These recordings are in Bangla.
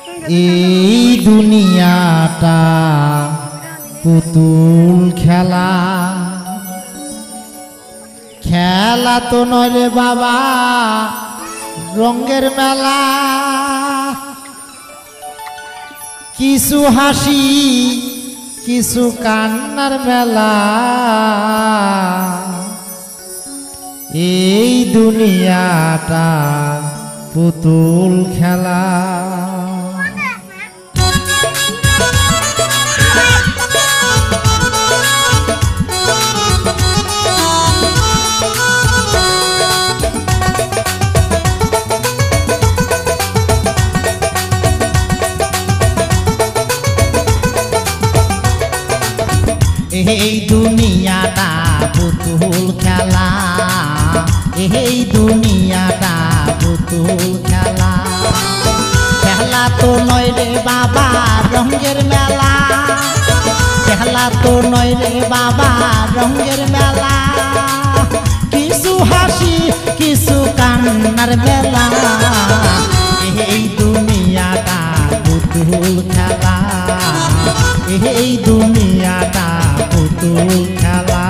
এই দুনিয়াটা পুতুল খেলা, খেলা তো নয় রে বাবা রঙের মেলা। কিছু হাসি কিছু কান্নার মেলা, এই দুনিয়াটা পুতুল খেলা। এই দুনিয়াটা পুতুল খেলা, এই দুনিয়াটা পুতুল খেলা। খেলা তো নয় রে বাবা রঙের মেলা, খেলা তো নয় রে বাবা রঙের মেলা। কিছু হাসি কিছু কান্নার মেলা, এই দুনিয়াটা পুতুল খেলা, এই দুনিয়াটা পুতুল খেলা।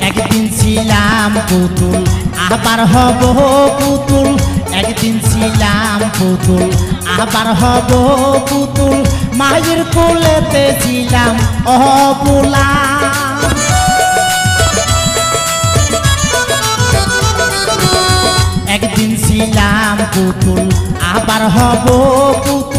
একদিন ছিলাম পুতুল আবার হব পুতুল, একদিন ছিলাম পুতুল আবার হব পুতুল। মায়ের কোলেতে ছিলাম অবলা, একদিন ছিলাম পুতুল আবার হব পুতুল।